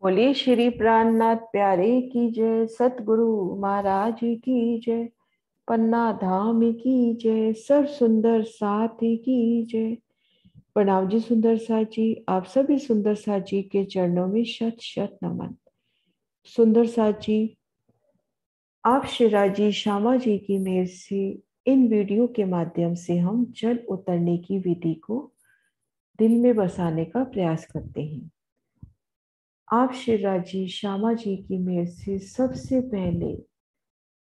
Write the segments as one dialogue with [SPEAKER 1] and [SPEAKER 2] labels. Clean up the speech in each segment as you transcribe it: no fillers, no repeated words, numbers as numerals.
[SPEAKER 1] बोलिए श्री प्राणनाथ प्यारे की जय, सतगुरु महाराज की जय, पन्ना धाम की जय, सब सुंदर साथी की जय। प्रणाम जी सुंदर साथ जी, आप सभी सुंदर साथ जी के चरणों में शत शत नमन। सुंदर साथ जी, आप शिवराज जी श्यामा जी की मेहर से इन वीडियो के माध्यम से हम जल उतरने की विधि को दिल में बसाने का प्रयास करते हैं। आप शिवराज जी श्यामा जी की मेहर से सबसे पहले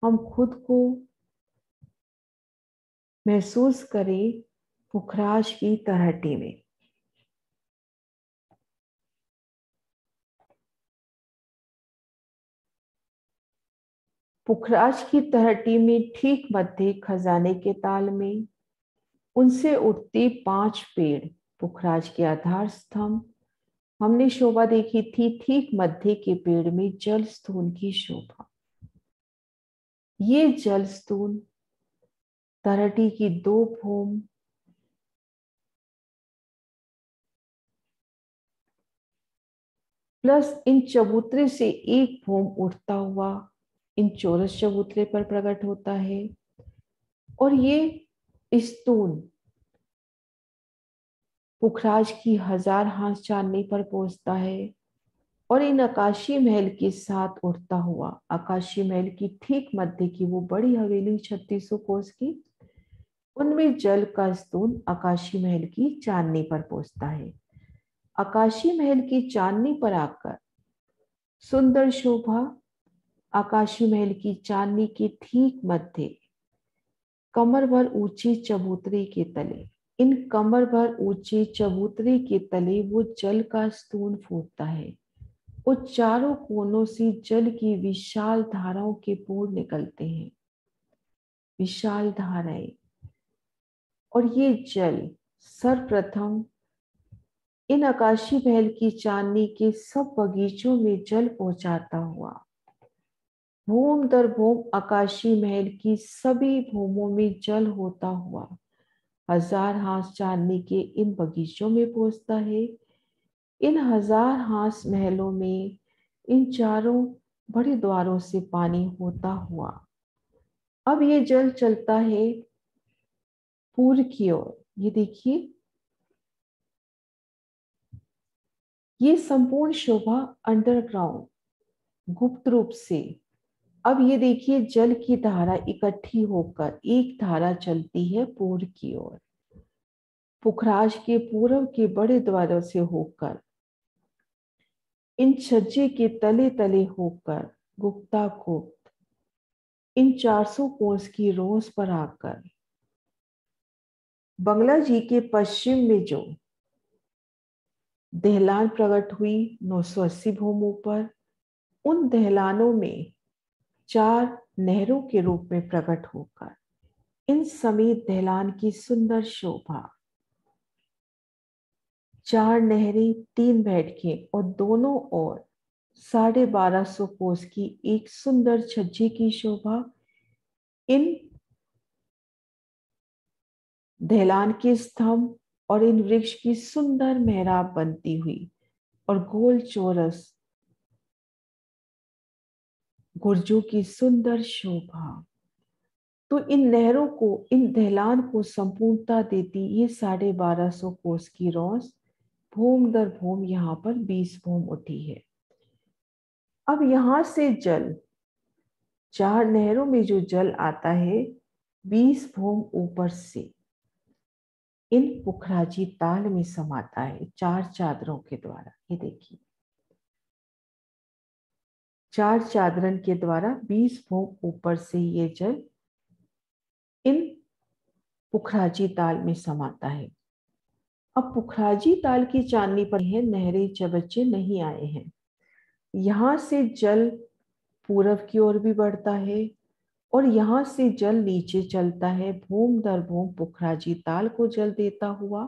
[SPEAKER 1] हम खुद को महसूस करें पुखराज की तलहटी में। पुखराज की तलहटी में ठीक मध्य खजाने के ताल में उनसे उठती 5 पेड़ पुखराज के आधार स्तंभ। हमने शोभा देखी थी ठीक मध्य के पेड़ में जल स्तून की शोभा। ये जल स्तून तलहटी की 2 भूम प्लस इन चबूतरे से 1 भूम उठता हुआ इन चौरस चबूतरे पर प्रकट होता है। और ये स्तून पुखराज की 1000 हाथ चांदनी पर पहुंचता है और इन आकाशीय महल के साथ उठता हुआ आकाशीय महल की ठीक मध्य की वो बड़ी हवेली 3600 कोस की, उनमें जल का स्तून आकाशीय महल की चांदनी पर पहुंचता है। आकाशीय महल की चांदनी पर आकर सुंदर शोभा आकाशीय महल की चांदनी के ठीक मध्य कमर भर ऊंची चबूतरे के तले, इन कमर भर ऊंचे चबूतरे के तले वो जल का स्तून फूटता है। उस चारों कोनों से जल की विशाल धाराओं के पूर निकलते हैं, विशाल धाराएं। और ये जल सर्वप्रथम इन आकाशीय महल की चांदनी के सब बगीचों में जल पहुंचाता हुआ भूम दर भूम आकाशीय महल की सभी भूमों में जल होता हुआ 1000 हाथ चांदनी के इन बगीचों में पहुंचता है। इन 1000 हाथ महलों में इन चारों बड़े द्वारों से पानी होता हुआ अब ये जल चलता है पूर्व की ओर। ये देखिए, ये संपूर्ण शोभा अंडरग्राउंड गुप्त रूप से। अब ये देखिए, जल की धारा इकट्ठी होकर एक धारा चलती है पूर्व की ओर, पुखराज के पूर्व के बड़े द्वारों से होकर इन छज्जे के तले तले होकर गुप्ता गुप्त इन 400 कोस की रोज पर आकर बंगला जी के पश्चिम में जो दहलान प्रकट हुई 980 भूमों पर, उन दहलानों में 4 नहरों के रूप में प्रकट होकर इन समेत दहलान की सुंदर शोभा। 4 नहरें, 3 बैठकें और दोनों ओर 1250 कोस की एक सुंदर छज्जे की शोभा। इन दहलान के स्तंभ और इन वृक्ष की सुंदर मेहराब बनती हुई और गोल चौरस गुर्जों की सुंदर शोभा। तो इन नहरों को, इन दहलान को संपूर्णता देती ये 1250 कोस की रोस। भूम दर भूम यहाँ पर 20 भूम उठी है। अब यहां से जल, 4 नहरों में जो जल आता है 20 भूम ऊपर से इन पुखराजी ताल में समाता है 4 चादरों के द्वारा। ये देखिए, 4 चादरन के द्वारा 20 भूम ऊपर से ये जल इन पुखराजी ताल में समाता है। अब पुखराजी ताल की चांदनी पर है नहरें चबच्चे नहीं आए हैं। यहां से जल पूरब की ओर भी बढ़ता है और यहां से जल नीचे चलता है भूम दर भूम पुखराजी ताल को जल देता हुआ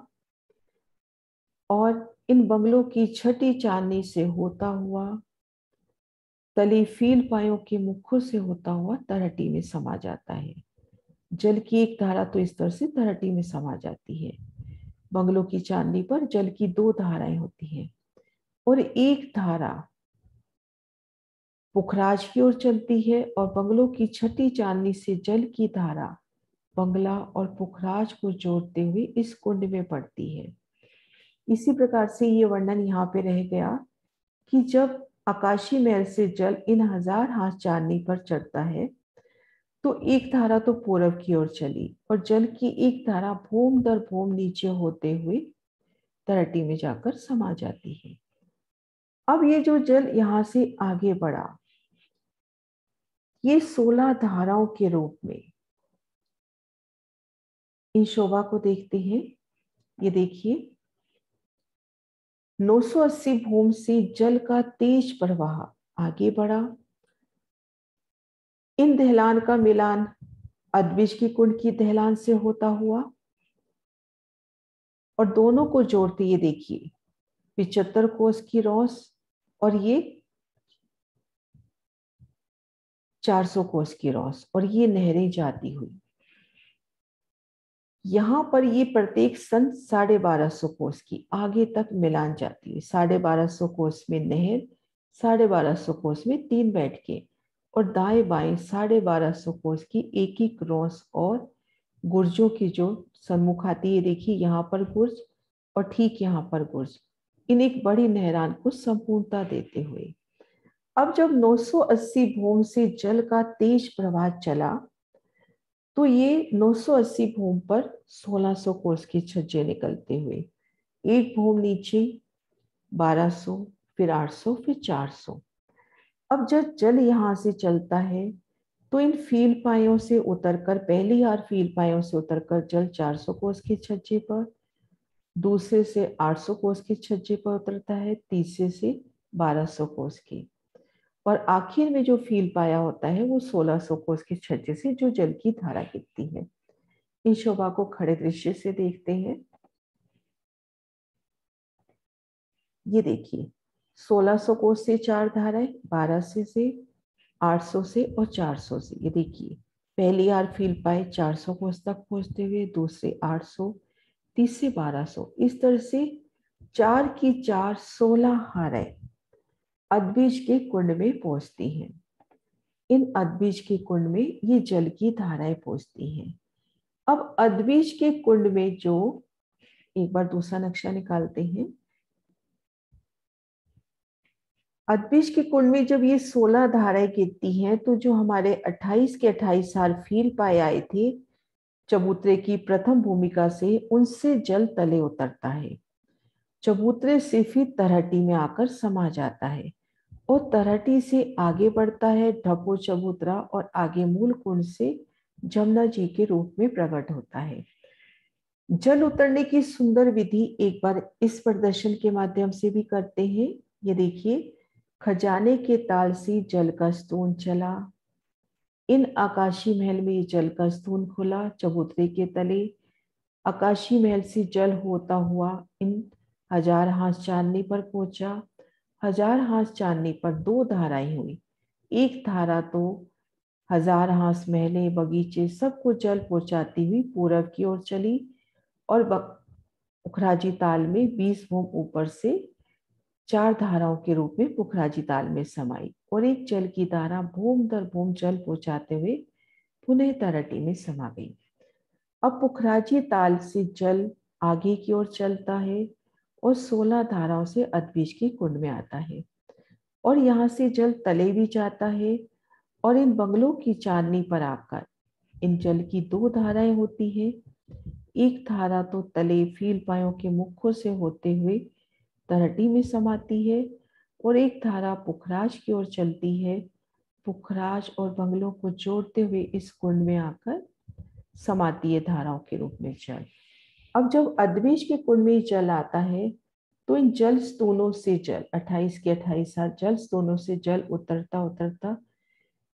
[SPEAKER 1] और इन बंगलों की छठी चांदनी से होता हुआ तली फील पायों के मुखों से होता हुआ तलहटी में समा जाता है। जल की एक धारा तो इस तरह से तलहटी में समा जाती है। बंगलों की चांदनी पर जल की 2 धाराएं होती हैं और एक धारा पुखराज की ओर चलती है और बंगलों की छठी चांदनी से जल की धारा बंगला और पुखराज को जोड़ते हुए इस कुंड में पड़ती है। इसी प्रकार से ये वर्णन यहाँ पे रह गया कि जब आकाशी महल से जल इन 1000 हाथ चांदनी पर चढ़ता है तो एक धारा तो पूरब की ओर चली और जल की एक धारा भूम दर भूम नीचे होते हुए तलहटी में जाकर समा जाती है। अब ये जो जल यहां से आगे बढ़ा, ये 16 धाराओं के रूप में इन शोभा को देखते हैं। ये देखिए, 980 भूम से जल का तेज प्रवाह आगे बढ़ा। इन दहलान का मिलान अद्विज की कुंड की दहलान से होता हुआ और दोनों को जोड़ते, ये देखिए 75 कोस की रॉस और ये 400 कोस की रॉस, और ये नहरें जाती हुई यहां पर ये प्रत्येक सन 1250 कोस की आगे तक मिलान जाती है। 1250 कोस में नहर, 1250 कोस में 3 बैठके और दाएं बाएं 1250 कोस की एक एक रॉस और गुर्जों की जो सन्मुख आती है। देखिए यहाँ पर गुर्ज और ठीक यहाँ पर गुर्ज, इन एक बड़ी नहरान को संपूर्णता देते हुए अब जब 980 भूम से जल का तेज प्रवाह चला तो ये 980 भूम पर 1600 कोस के छज्जे निकलते हुए एक भूम नीचे 1200, फिर 800, फिर 400। अब जब जल यहां से चलता है तो इन फील पायों से उतरकर, पहली बार फील पायों से उतरकर जल 400 कोस के छज्जे पर, दूसरे से 800 कोस के छज्जे पर उतरता है, तीसरे से 1200 कोस की, और आखिर में जो फील पाया होता है वो 1600 कोस के छज्जे से जो जल की धारा गिरती है। इस शोभा को खड़े दृश्य से देखते हैं। ये देखिए 1600 कोस से 4 धाराएं, 1200 से 800 से और 400 से। ये देखिए पहली बार फील पाए 400 कोस तक पहुंचते हुए, दूसरे 800, तीसरे 1200, इस तरह से 4 की 4 16 हारें अद्विज के कुंड में पहुंचती हैं। इन अद्विज के कुंड में ये जल की धाराएं पहुंचती हैं। अब अद्विज के कुंड में जो, एक बार दूसरा नक्शा निकालते हैं। अद्विज के कुंड में जब ये 16 धाराएं गिरती हैं तो जो हमारे 28 के 28 साल फील पाए आए थे चबूतरे की प्रथम भूमिका से, उनसे जल तले उतरता है, चबूतरे से फिर तरहटी में आकर समा जाता है और तरहटी से आगे बढ़ता है ढपो चबूतरा और आगे मूल कुंड से जमुना जी के रूप में प्रकट होता है। जल उतरने की सुंदर विधि एक बार इस प्रदर्शन के माध्यम से भी करते हैं। ये देखिए, खजाने के ताल से जल का स्तून चला, इन आकाशी महल में जल का स्तून खुला चबूतरे के तले, आकाशी महल से जल होता हुआ इन 1000 हाथ चांदनी पर पहुंचा। 1000 हाथ चांदनी पर 2 धाराएं हुई, एक धारा तो 1000 हाथ महले बगीचे सबको जल पहुंचाती हुई पूरब की ओर चली और पुखराजी ताल में 20 भूम ऊपर से 4 धाराओं के रूप में पुखराजी ताल में समाई और एक जल की धारा भूम दर भूम जल पहुंचाते हुए पुनः तरहटी में समा गई। अब पुखराजी ताल से जल आगे की ओर चलता है और 16 धाराओं से अद्विज की कुंड में आता है और यहाँ से जल तले भी जाता है और इन बंगलों की चांदनी पर आकर इन जल की 2 धाराएं होती हैं। एक धारा तो तले फील पायों के मुखों से होते हुए तरहटी में समाती है और एक धारा पुखराज की ओर चलती है, पुखराज और बंगलों को जोड़ते हुए इस कुंड में आकर समाती है धाराओं के रूप में जल। अब जब अद्विज के कुंड में जल आता है तो इन जल स्तूनों से जल 28 के 28 साल जल स्तूनों से जल उतरता उतरता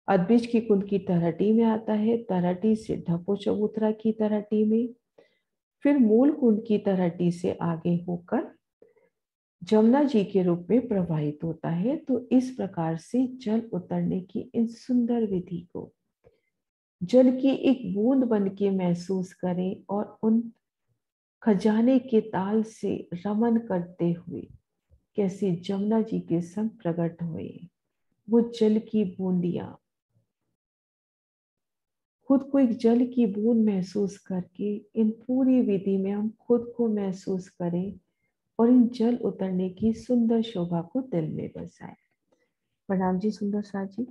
[SPEAKER 1] अद्विज की कुंड की तरहटी में आता है, तरहटी से ढपो चबूतरा की तरहटी में, फिर मूल कुंड की तरहटी से आगे होकर जमुना जी के रूप में प्रवाहित होता है। तो इस प्रकार से जल उतरने की इन सुंदर विधि को जल की एक बूंद बन के महसूस करें और उन खजाने के ताल से रमन करते हुए कैसे जमुना जी के संग प्रकट हुए। वो जल की बूंदियां, खुद को एक जल की बूंद महसूस करके इन पूरी विधि में हम खुद को महसूस करें और इन जल उतरने की सुंदर शोभा को दिल में बसाएं। प्रणाम जी सुंदर सा जी।